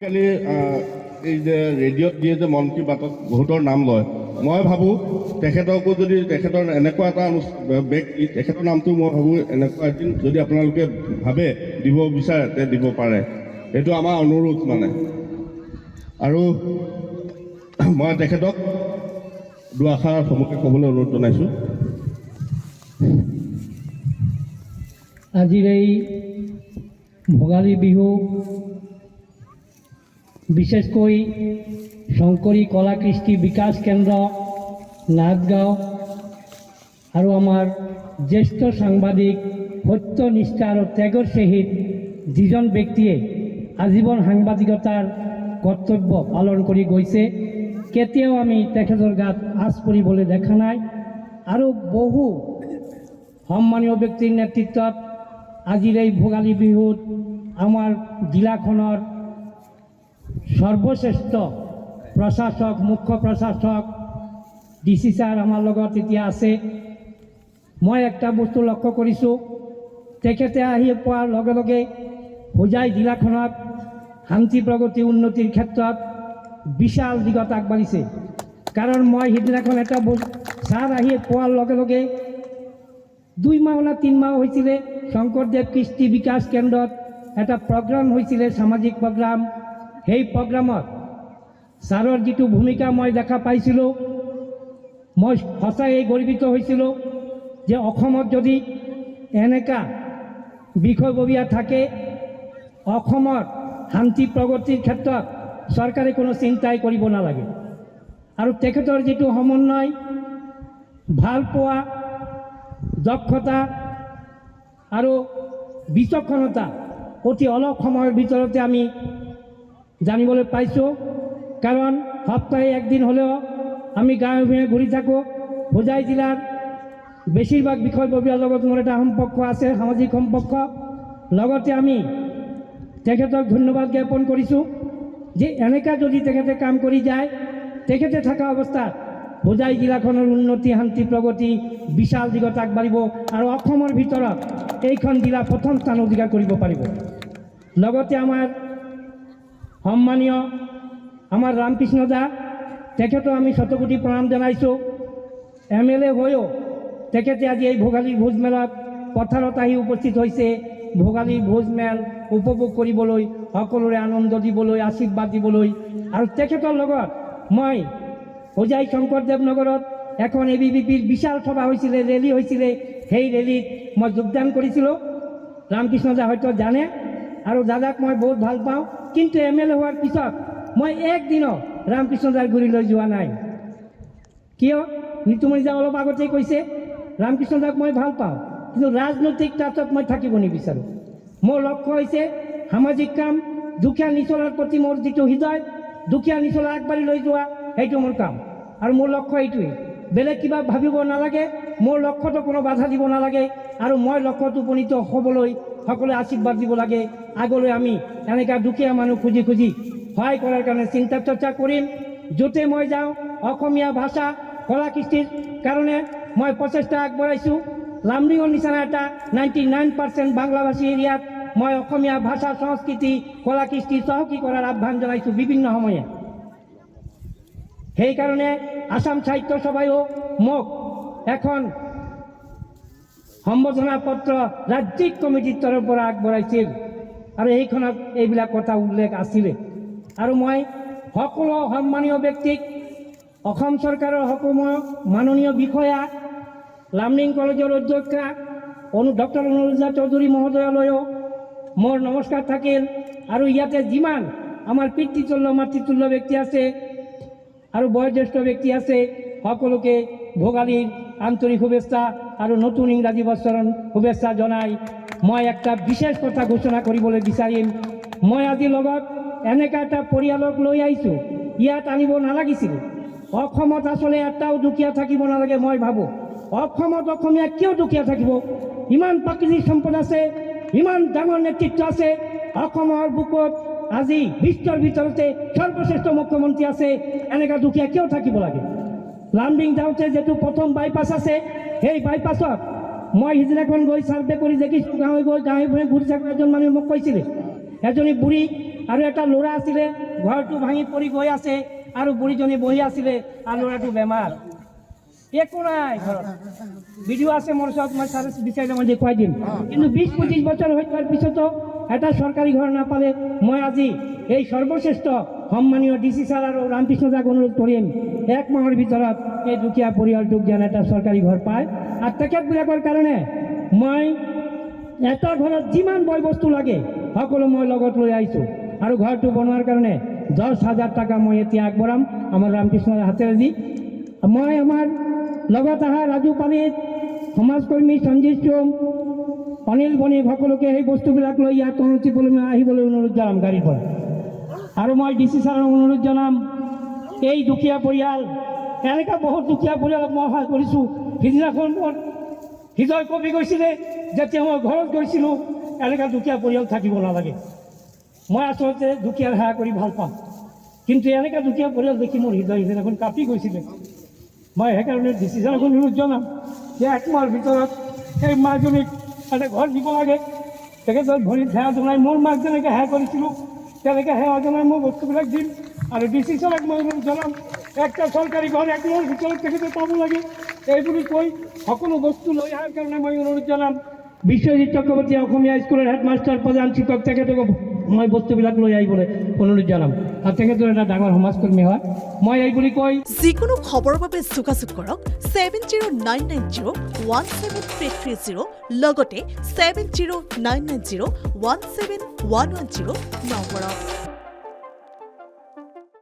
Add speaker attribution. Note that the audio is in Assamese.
Speaker 1: কালি এই যে ৰেডিঅ'ত দিয়ে যে মন কী বাতত বহুতৰ নাম লয়, মই ভাবোঁ তেখেতকো যদি তেখেতৰ এনেকুৱা এটা ব্যক্তি তেখেতৰ নামটো মই ভাবোঁ এনেকুৱা এদিন যদি আপোনালোকে ভাবে দিব বিচাৰে তে দিব পাৰে। এইটো আমাৰ অনুৰোধ মানে। আৰু মই তেখেতক দুআষাৰ চমুকৈ ক'বলৈ অনুৰোধ জনাইছোঁ।
Speaker 2: আজিৰ এই ভোগালী বিহু বিশেষকৈ শংকৰী কলা কৃষ্টি বিকাশ কেন্দ্ৰ নাথগাঁও আৰু আমাৰ জ্যেষ্ঠ সাংবাদিক সত্যনিষ্ঠা আৰু ত্যাগৰ সহিত যিজন ব্যক্তিয়ে আজীৱন সাংবাদিকতাৰ কৰ্তব্য পালন কৰি গৈছে, কেতিয়াও আমি তেখেতৰ গাত আঁচ পৰিবলৈ দেখা নাই। আৰু বহু সন্মানীয় ব্যক্তিৰ নেতৃত্বত আজিৰ এই ভোগালী বিহুত আমাৰ জিলাখনৰ সৰ্বশ্ৰেষ্ঠ প্ৰশাসক, মুখ্য প্ৰশাসক ডিচি ছাৰ আমাৰ লগত এতিয়া আছে। মই একটা বস্তু লক্ষ্য কৰিছোঁ, তেখেতে আহি পোৱাৰ লগে লগে হোজাই জিলাখনত শান্তি প্ৰগতি উন্নতিৰ ক্ষেত্ৰত বিশাল দিগত আগবাঢ়িছে। কাৰণ মই সিদিনাখন এটা ছাৰ আহি পোৱাৰ লগে লগে 2 মাহ না 3 মাহ হৈছিলে শংকৰদেৱ কৃষ্টি বিকাশ কেন্দ্ৰত এটা প্ৰগ্ৰাম হৈছিলে, সামাজিক প্ৰগ্ৰাম। সেই প্ৰগ্ৰামত ছাৰৰ যিটো ভূমিকা মই দেখা পাইছিলোঁ, মই সঁচাই গৰ্বিত হৈছিলোঁ যে অসমত যদি এনেকা বিষয়ববীয়া থাকে, অসমৰ শান্তি প্ৰগতিৰ ক্ষেত্ৰত চৰকাৰে কোনো চিন্তাই কৰিব নালাগে। আৰু তেখেতৰ যিটো সমন্বয়, ভাল পোৱা, দক্ষতা আৰু বিচক্ষণতা অতি অলপ সময়ৰ ভিতৰতে আমি জানিবলৈ পাইছোঁ। কাৰণ সপ্তাহে একদিন হ'লেও আমি গাঁৱে ভূঞে ঘূৰি থাকোঁ। হোজাই জিলাৰ বেছিভাগ বিষয়ববীয়াৰ লগত মোৰ এটা সম্পৰ্ক আছে, সামাজিক সম্পৰ্ক। লগতে আমি তেখেতক ধন্যবাদ জ্ঞাপন কৰিছোঁ যে এনেকা যদি তেখেতে কাম কৰি যায়, তেখেতে থকা অৱস্থাত হোজাই জিলাখনৰ উন্নতি, শান্তি প্ৰগতি বিশাল দিগত আগবাঢ়িব আৰু অসমৰ ভিতৰত এইখন জিলা প্ৰথম স্থান অধিকাৰ কৰিব পাৰিব। লগতে আমাৰ সন্মানীয় আমাৰ ৰামকৃষ্ণ দা, তেখেতক আমি শতকোটি প্ৰণাম জনাইছোঁ। MLA হৈও তেখেতে আজি এই ভোগালী ভোজ মেলত পথাৰত আহি উপস্থিত হৈছে, ভোগালী ভোজ মেল উপভোগ কৰিবলৈ, সকলোৰে আনন্দ দিবলৈ, আশীৰ্বাদ দিবলৈ। আৰু তেখেতৰ লগত মই হোজাই শংকৰদেৱ নগৰত এখন ABVPৰ বিশাল সভা হৈছিলে, ৰেলী হৈছিলে। সেই ৰেলীত মই যোগদান কৰিছিলোঁ। ৰামকৃষ্ণ দা হয়তো জানে, আৰু দাদাক মই বহুত ভাল পাওঁ। কিন্তু MLA হোৱাৰ পিছত মই একদিনো ৰামকৃষ্ণ দাৰ গুৰিলৈ যোৱা নাই। কিয়? নিতুমণি দা অলপ আগতেই কৈছে, ৰামকৃষ্ণ দাক মই ভাল পাওঁ, কিন্তু ৰাজনৈতিক তাতত মই থাকিব নিবিচাৰোঁ। মোৰ লক্ষ্য হৈছে সামাজিক কাম, দুখীয়া নিচলাৰ প্ৰতি মোৰ যিটো হৃদয়, দুখীয়া নিচলা আগবাঢ়ি লৈ যোৱা, সেইটো মোৰ কাম। আৰু মোৰ লক্ষ্য এইটোৱেই, বেলেগ কিবা ভাবিব নালাগে, মোৰ লক্ষ্যটো কোনো বাধা দিব নালাগে। আৰু মই লক্ষ্যত উপনীত হ'বলৈ সকলোৱে আশীৰ্বাদ দিব লাগে। আগলৈ আমি এনেকুৱা দুখীয়া মানুহ খুজি খুজি সহায় কৰাৰ কাৰণে চিন্তা চৰ্চা কৰিম। য'তে মই যাওঁ অসমীয়া ভাষা কলা কৃষ্টিৰ কাৰণে মই প্ৰচেষ্টা আগবঢ়াইছোঁ। লামডিঙৰ নিচিনা এটা 99% বাংলাভাষী এৰিয়াত মই অসমীয়া ভাষা, সংস্কৃতি, কলা কৃষ্টি চহকী কৰাৰ আহ্বান জনাইছোঁ বিভিন্ন সময়ে। সেইকাৰণে আসাম সাহিত্য সভায়ো মোক এখন সম্বোধনা পত্ৰ ৰাজ্যিক কমিটিৰ তৰফৰ পৰা আগবঢ়াইছিল, আৰু এইখনত এইবিলাক কথা উল্লেখ আছিলে। আৰু মই সকলো সন্মানীয় ব্যক্তিক, অসম চৰকাৰৰ সকলো মাননীয় বিষয়া, লামডিং কলেজৰ অধ্যক্ষা ডক্টৰ অনুৰাধা চৌধুৰী মহোদয়লৈও মোৰ নমস্কাৰ থাকিল। আৰু ইয়াতে যিমান আমাৰ পিতৃতুল্য মাতৃতুল্য ব্যক্তি আছে আৰু বয়োজ্যেষ্ঠ ব্যক্তি আছে, সকলোকে ভোগালীৰ আন্তৰিক শুভেচ্ছা আৰু নতুন ইংৰাজী বছৰৰ শুভেচ্ছা জনাই মই একটা বিশেষ কথা ঘোষণা কৰিবলৈ বিচাৰিম। মই আজি লগত এনেকুৱা এটা পৰিয়ালক লৈ আহিছোঁ, ইয়াত আনিব নালাগিছিল। অসমত আচলতে এটাও দুখীয়া থাকিব নালাগে। মই ভাবোঁ অসমত অসমীয়া কিয় দুখীয়া থাকিব? ইমান প্ৰাকৃতিক সম্পদ আছে, ইমান ডাঙৰ নেতৃত্ব আছে। অসমৰ বুকুত আজি বিশ্বৰ ভিতৰতে সৰ্বশ্ৰেষ্ঠ মুখ্যমন্ত্ৰী আছে। এনেকুৱা দুখীয়া কিয় থাকিব লাগে? লামডিং যাওঁতে যিটো প্ৰথম বাইপাছ আছে, সেই বাইপাছত মই সিদিনাখন গৈ ছাৰ্ভে কৰি দেখিছোঁ, গাঁৱে ঘূৰি থকা এজন মানুহে মোক কৈছিলে, এজনী বুঢ়ী আৰু এটা ল'ৰা আছিলে ঘৰটো ভাঙি পৰি গৈ আছে আৰু বুঢ়ীজনী বহি আছিলে আৰু ল'ৰাটো বেমাৰ একো নাই ঘৰত ভিডিঅ' আছে মোৰ ওচৰত মই চাৰে বিচাৰিলে মই দেখুৱাই দিম কিন্তু 20-25 বছৰ হৈ যোৱাৰ পিছতো এটা চৰকাৰী ঘৰ নাপালে মই আজি এই সৰ্বশ্ৰেষ্ঠ সন্মানীয় ডিচি ছাৰ আৰু ৰামকৃষ্ণ দাক অনুৰোধ কৰিম 1 মাহৰ ভিতৰত এই দুখীয়া পৰিয়ালটোক যেন এটা চৰকাৰী ঘৰ পায় আৰু তেখেতবিলাকৰ কাৰণে মই এটা ঘৰত যিমান বয় বস্তু লাগে সকলো মই লগত লৈ আহিছোঁ আৰু ঘৰটো বনোৱাৰ কাৰণে 10,000 টকা মই এতিয়া আগবঢ়াম আমাৰ ৰামকৃষ্ণৰ হাতেৰে দি মই আমাৰ লগত অহা ৰাজু পালিত সমাজকৰ্মী সঞ্জীৱ চোম অনিল বণিক সকলোকে সেই বস্তুবিলাক লৈ ইয়াত অনুষ্ঠিতলৈ আহিবলৈ অনুৰোধ জনাম গাড়ীৰ পৰা আৰু মই ডিচি ছাৰক অনুৰোধ জনাম এই দুখীয়া পৰিয়াল এনেকুৱা বহুত দুখীয়া পৰিয়ালক মই সহায় কৰিছোঁ সিদিনাখন মোৰ হৃদয় কঁপি গৈছিলে যেতিয়া মই ঘৰত গৈছিলোঁ এনেকুৱা দুখীয়া পৰিয়াল থাকিব নালাগে মই আচলতে দুখীয়াৰ সেৱা কৰি ভাল পাওঁ কিন্তু এনেকুৱা দুখীয়া পৰিয়াল দেখি মোৰ হৃদয় সিদিনাখন কাঁপি গৈছিলে মই সেইকাৰণে ডিচি ছাৰক অনুৰোধ জনাম যে 1 মাহৰ ভিতৰত সেই মাকজনীক এটা ঘৰ দিব লাগে তেখেতৰ ভৰিত সেৱা জনাই মোৰ মাক যেনেকৈ সেৱা কৰিছিলোঁ তেনেকৈ সেৱা জনাই মই বস্তুবিলাক দিম আৰু ডিচি ছাৰক মই অনুৰোধ জনাম একটা চৰকাৰী ঘৰ 1 মাহৰ ভিতৰত তেখেতে পাব লাগে এই বুলি কৈ সকলো বস্তু লৈ অহাৰ কাৰণে মই অনুৰোধ জনাম বিশ্বজিৎ চক্ৰৱৰ্তী অসমীয়া স্কুলৰ হেডমাষ্টাৰ প্ৰধান শিক্ষক তেখেতক মই বস্তুবিলাক লৈ আহিবলৈ অনুৰোধ জনাম আৰু তেখেতৰ এটা ডাঙৰ সমাজকৰ্মী হয় মই এই বুলি কৈ
Speaker 3: যিকোনো খবৰৰ বাবে যোগাযোগ কৰক 7099017330 লগতে 7099017110 নম্বৰত